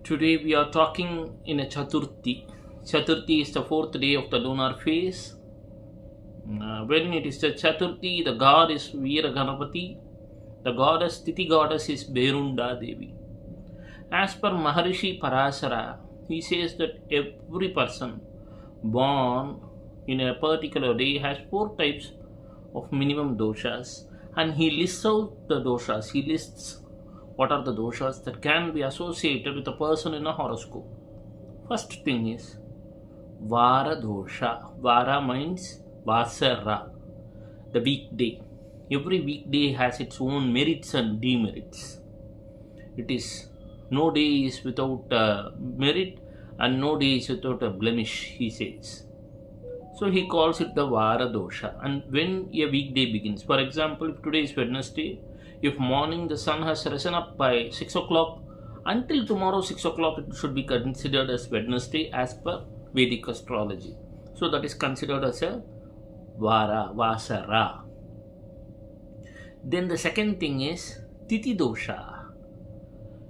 Today we are talking in a Chaturthi. Chaturthi is the fourth day of the lunar phase. When it is the Chaturthi, the god is Veera Ganapati. The goddess, Tithi goddess is Berunda Devi. As per Maharishi Parasara, he says that every person born in a particular day has four types of minimum doshas, and he lists out the doshas. He lists what are the doshas that can be associated with a person in a horoscope. First thing is Vara dosha. Vara means Vasara, the weekday. Every weekday has its own merits and demerits. It is no day is without merit and no day is without a blemish, he says. So he calls it the Vara dosha. And when a weekday begins, for example, if today is Wednesday, if morning the sun has risen up by 6 o'clock, until tomorrow 6 o'clock it should be considered as Wednesday as per Vedic astrology. So that is considered as a Vara, Vasara. Then the second thing is Tithi dosha.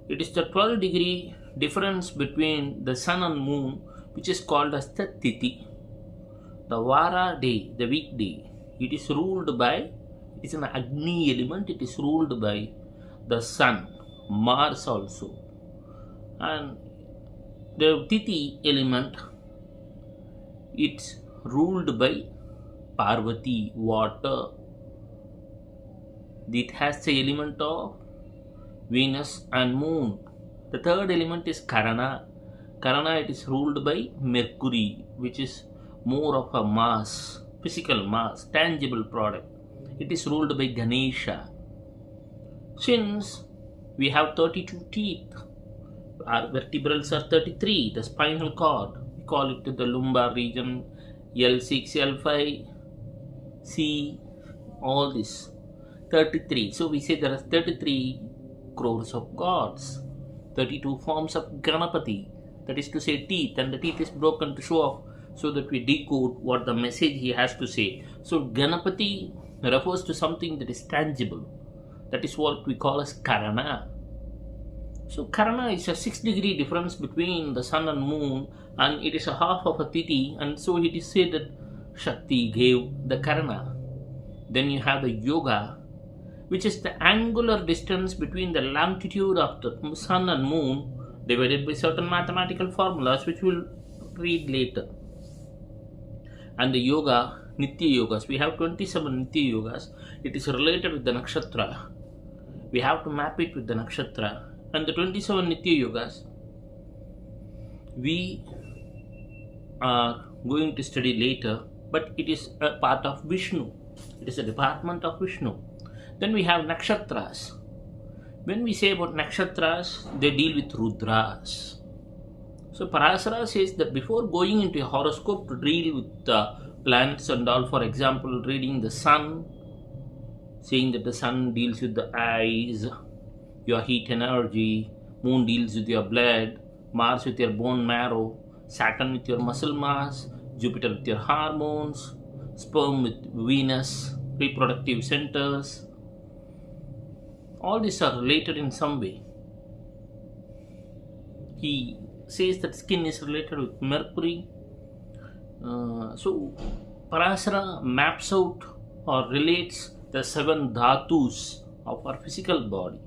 It is the 12-degree difference between the sun and moon, which is called as the Tithi. The Vara day, the weekday, it is ruled by, it is an Agni element, it is ruled by the sun, Mars also. And the Tithi element, it's ruled by Parvati, water. It has the element of Venus and moon. The third element is Karana. Karana, it is ruled by Mercury, which is more of a mass, physical mass, tangible product. It is ruled by Ganesha. Since we have 32 teeth, our vertebrals are 33, the spinal cord, we call it the lumbar region, L6, L5, C, all this, 33. So we say there are 33 crores of gods, 32 forms of Ganapati, that is to say teeth, and the teeth is broken to show off so that we decode what the message he has to say. So Ganapati refers to something that is tangible. That is what we call as Karana. So Karana is a 6-degree difference between the sun and moon, and it is a half of a Tithi, and so it is said that Shakti gave the Karana. Then you have the Yoga, which is the angular distance between the longitude of the sun and moon divided by certain mathematical formulas, which we'll read later. And the yoga, Nitya Yogas, we have 27 Nitya Yogas. It is related with the nakshatra. We have to map it with the nakshatra. And the 27 Nitya Yogas, we are going to study later, but it is a part of Vishnu. It is a department of Vishnu. Then we have nakshatras. When we say about nakshatras, they deal with Rudras. So Parasara says that before going into a horoscope to deal with the planets and all, for example, reading the sun, saying that the sun deals with the eyes, your heat energy, moon deals with your blood, Mars with your bone marrow, Saturn with your muscle mass, Jupiter with your hormones, sperm with Venus, reproductive centers. All these are related in some way. He says that skin is related with Mercury. So Parasara maps out or relates the 7 dhatus of our physical body.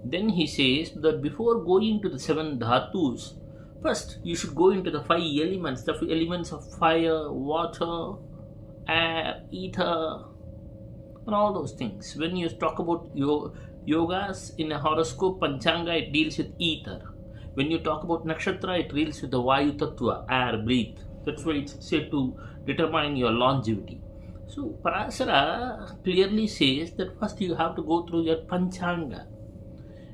Then he says that before going to the 7 dhatus, first you should go into the 5 elements, the elements of fire, water, air, ether, and all those things. When you talk about yogas in a horoscope, Panchanga, it deals with ether. When you talk about nakshatra, it deals with the Vayu Tattva, air, breathe. That's why it's said to determine your longevity. So Parasara clearly says that first you have to go through your Panchanga.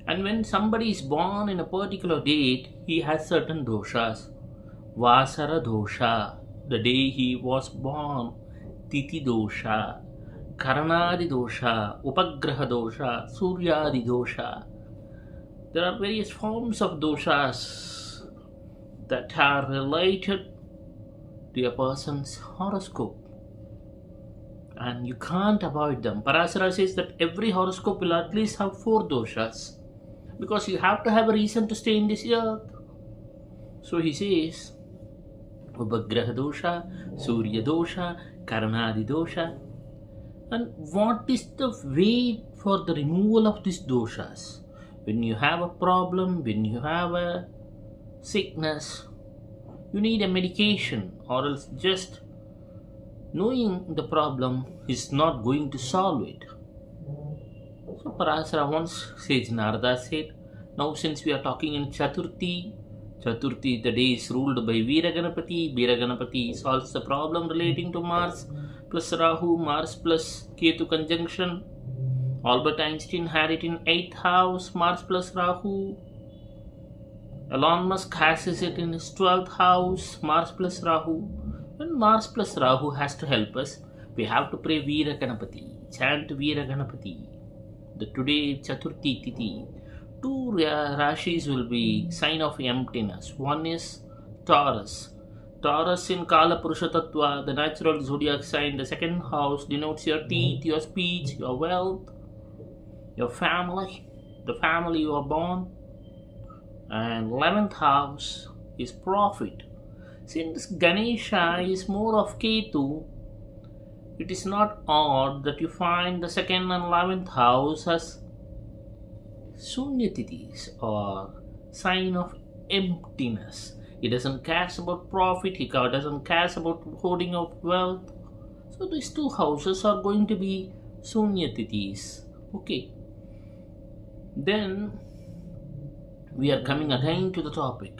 And when somebody is born in a particular date, he has certain doshas. Vasara dosha, the day he was born, Tithi dosha, Karanadi dosha, Upagraha dosha, Suryadi dosha. There are various forms of doshas that are related to a person's horoscope, and you can't avoid them. Parasara says that every horoscope will at least have 4 doshas. because you have to have a reason to stay in this earth. So he says, Upagraha dosha, Surya dosha, Karanadi dosha. And what is the way for the removal of these doshas? When you have a problem, when you have a sickness, you need a medication, or else just knowing the problem is not going to solve it. So Parasara once, sage Narada said, now since we are talking in Chaturthi, the day is ruled by Veeraganapati. Veeraganapati solves the problem relating to Mars plus Rahu, Mars plus Ketu conjunction. Albert Einstein had it in 8th house, Mars plus Rahu. Elon Musk has it in his 12th house, Mars plus Rahu. When Mars plus Rahu has to help us, we have to pray Veeraganapati, chant Veeraganapati. The today Chaturthi Tithi, two Rashis will be sign of emptiness. One is Taurus. Taurus in Kala Purusha Tattva, the natural zodiac sign, the second house denotes your teeth, your speech, your wealth, your family, the family you are born. And 11th house is profit. Since Ganesha is more of Ketu, it is not odd that you find the 2nd and 11th house as Sunyatitis, or sign of emptiness. He doesn't care about profit, he doesn't care about hoarding of wealth. So these two houses are going to be Sunyatitis. Okay. Then we are coming again to the topic.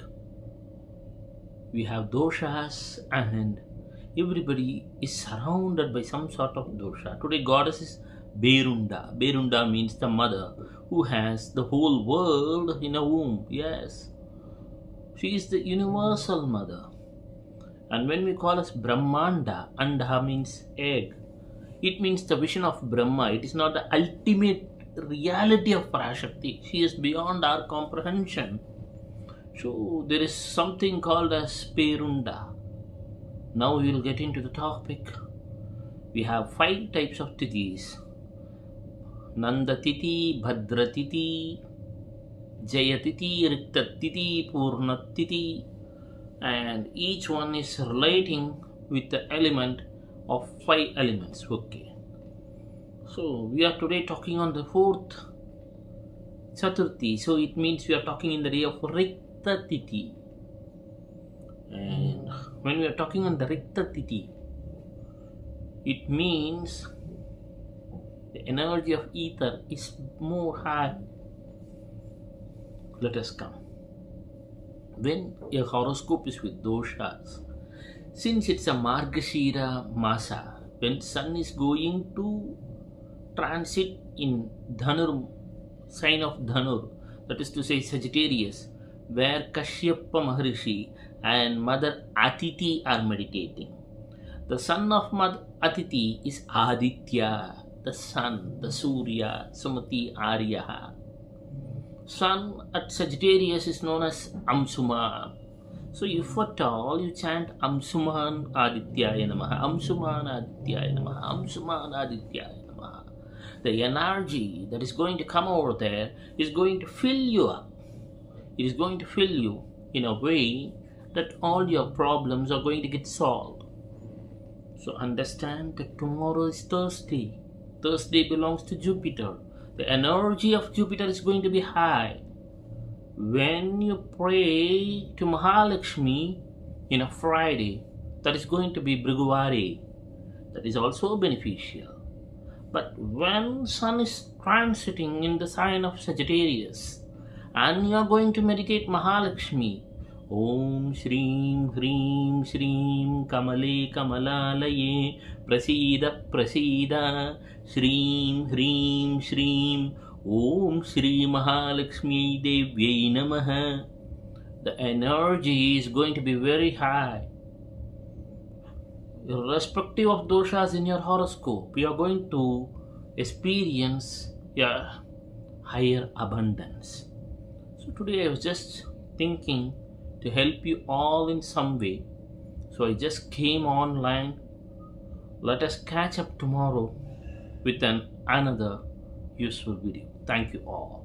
We have doshas and everybody is surrounded by some sort of dosha. Today goddess is Berunda. Berunda means the mother who has the whole world in a womb. Yes. She is the universal mother. And when we call us Brahmanda, Andha means egg. It means the vision of Brahma. It is not the ultimate reality of Parashakti. She is beyond our comprehension. So there is something called as Perunda. Now we will get into the topic. We have 5 types of tithis. Nanda Tithi, Bhadra Tithi, Jaya Tithi, Rikta Tithi, Purna Tithi, and each one is relating with the element of 5 elements. Okay. So we are today talking on the 4th Chaturthi. So it means we are talking in the day of Rikta Tithi. And when we are talking on the Rikta Tithi, it means the energy of ether is more high. Let us come. When a horoscope is with doshas, since it's a Margashira Masa, when sun is going to transit in Dhanur, sign of Dhanur, that is to say Sagittarius, where Kashyapa Maharishi and Mother Atiti are meditating. The son of Mother Atiti is Aditya, the sun, the Surya, Sumati Aryaha. Sun at Sagittarius is known as Amsuman. So if at all you chant Amsuman Adityaya Namaha, Amsuman Adityaya Namaha, Amsuman Adityaya Namaha, the energy that is going to come over there is going to fill you up. It is going to fill you in a way that all your problems are going to get solved. So understand that tomorrow is Thursday. Thursday belongs to Jupiter. The energy of Jupiter is going to be high. When you pray to Mahalakshmi in a Friday, that is going to be Briguwari. That is also beneficial. But when sun is transiting in the sign of Sagittarius and you are going to meditate Mahalakshmi, Om Shreem Hreem Shreem Kamale Kamalalaye Prasida Prasida Shreem Hreem Shreem Om Shri Mahalakshmi Devyai Namaha. The energy is going to be very high. Irrespective of doshas in your horoscope, you are going to experience a higher abundance. So today I was just thinking to help you all in some way. So I just came online. Let us catch up tomorrow with another useful video. Thank you all.